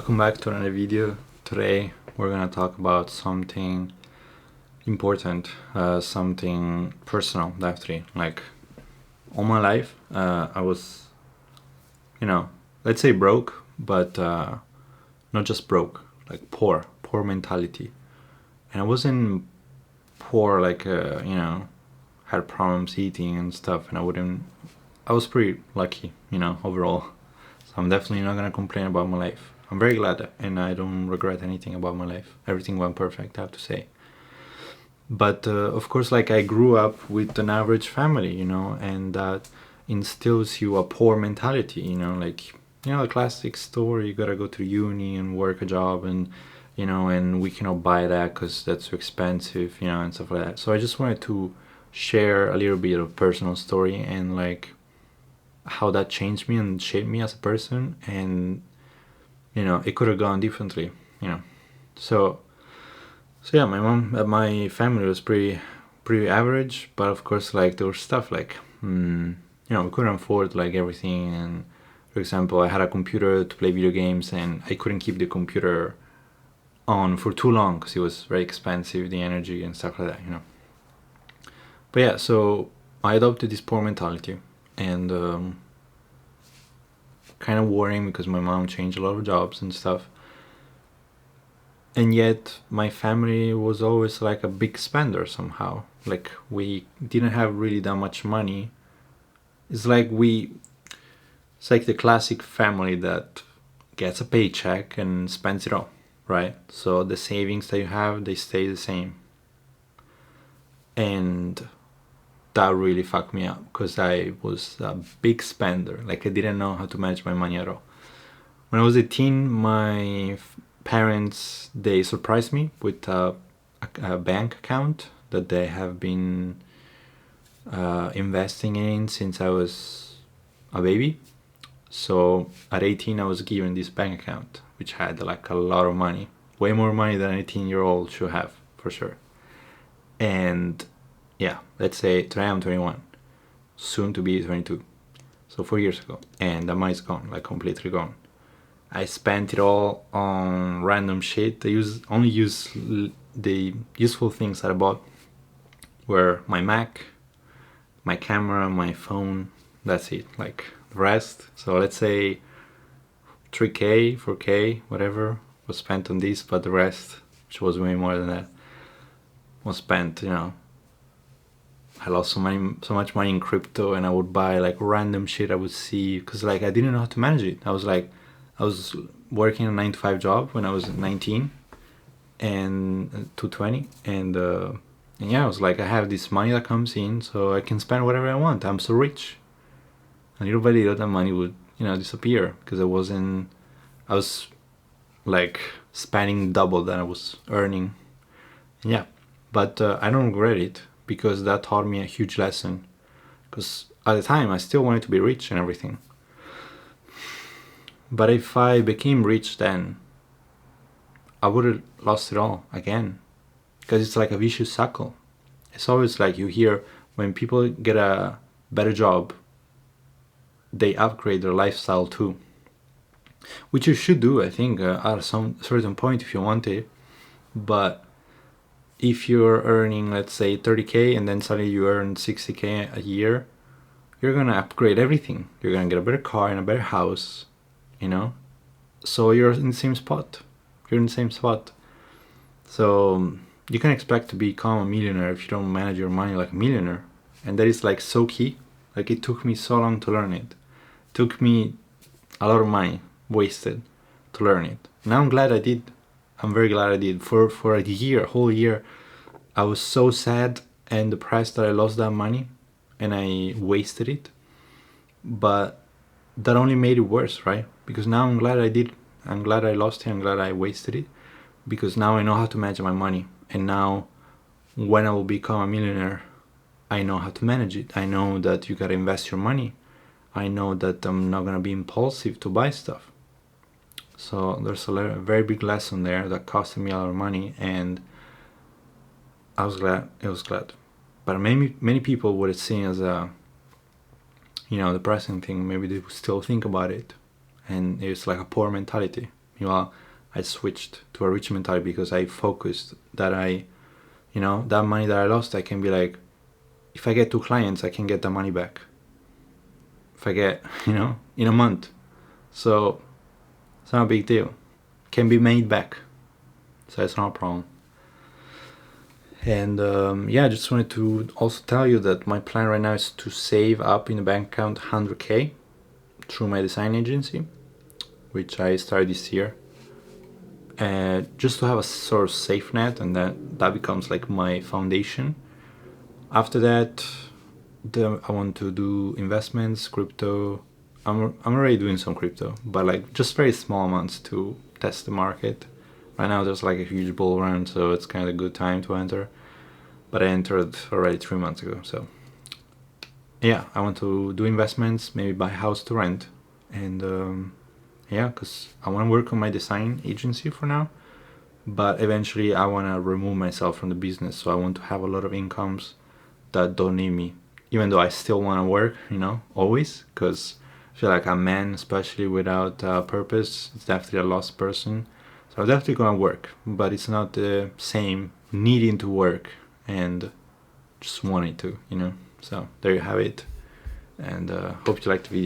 Welcome back to another video. Today we're gonna talk about something important, something personal, definitely. Like all my life, I was, let's say broke, but not just broke, like poor mentality. And I wasn't poor, like had problems eating and stuff, and I was pretty lucky, overall. So I'm definitely not gonna complain about my life. I'm very glad, and I don't regret anything about my life. Everything went perfect, I have to say. But of course, like I grew up with an average family, and that instills you a poor mentality, the classic story. You gotta go to uni and work a job, and and we cannot buy that because that's too expensive, and stuff like that. So I just wanted to share a little bit of personal story and like how that changed me and shaped me as a person, and it could have gone differently, so yeah, my family was pretty average, but of course, like there was stuff like we couldn't afford like everything. And for example, I had a computer to play video games, and I couldn't keep the computer on for too long because it was very expensive, the energy and stuff like that, but yeah, so I adopted this poor mentality, and kind of worrying because my mom changed a lot of jobs and stuff. And yet my family was always like a big spender somehow. Like we didn't have really that much money. It's like the classic family that gets a paycheck and spends it all, right? So the savings that you have, they stay the same. And that really fucked me up because I was a big spender. Like I didn't know how to manage my money at all. When I was 18, my parents, they surprised me with a bank account that they have been investing in since I was a baby. So at 18, I was given this bank account, which had like a lot of money, way more money than an 18-year-old should have, for sure. And yeah, let's say today I'm 21, soon to be 22. So 4 years ago, and the money's gone, like completely gone. I spent it all on random shit. I only use the useful things that I bought were my Mac, my camera, my phone. That's it. Like the rest. So let's say 3K, 4K, whatever was spent on this, but the rest, which was way more than that, was spent. I lost so much money in crypto, and I would buy like random shit I would see because like I didn't know how to manage it. I was working a 9 to 5 job when I was 19 and 220, and yeah, I was like, I have this money that comes in, so I can spend whatever I want. I'm so rich. And little by little, that money would disappear because I was like spending double than I was earning. And yeah, but I don't regret it because that taught me a huge lesson. Because at the time, I still wanted to be rich and everything. But if I became rich then, I would have lost it all again. Because it's like a vicious cycle. It's always like you hear when people get a better job, they upgrade their lifestyle too. Which you should do, I think, at some certain point if you want it. But if you're earning, let's say, 30K and then suddenly you earn 60K a year, you're going to upgrade everything. You're going to get a better car and a better house. So you're in the same spot. So you can expect to become a millionaire if you don't manage your money like a millionaire. And that is like so key. Like it took me so long to learn it. It took me a lot of money wasted to learn it. Now I'm glad I did. I'm very glad I did. For a whole year, I was so sad and depressed that I lost that money and I wasted it. But that only made it worse, right? Because now I'm glad I did. I'm glad I lost it. I'm glad I wasted it. Because now I know how to manage my money. And now when I will become a millionaire, I know how to manage it. I know that you gotta invest your money. I know that I'm not gonna be impulsive to buy stuff. So there's a very big lesson there that costed me a lot of money, and I was glad. But many people would have seen as a depressing thing. Maybe they would still think about it, and it's like a poor mentality. Meanwhile, I switched to a rich mentality because I focused that that money that I lost, I can be like, if I get 2 clients, I can get the money back. If I get, in a month. So it's not a big deal. Can be made back. So it's not a problem. And I just wanted to also tell you that my plan right now is to save up in the bank account 100K through my design agency, which I started this year. Just to have a sort of safe net, and that becomes like my foundation. After that, I want to do investments, crypto. I'm already doing some crypto, but like just very small amounts to test the market. Right now there's like a huge bull run, so it's kind of a good time to enter. But I entered already 3 months ago, so yeah, I want to do investments, maybe buy a house to rent, and because I want to work on my design agency for now, but eventually I want to remove myself from the business, so I want to have a lot of incomes that don't need me, even though I still want to work, always, because I feel like a man, especially without purpose, is definitely a lost person. So I'm definitely gonna work, but it's not the same needing to work and just wanting to, So there you have it, and hope you liked the video.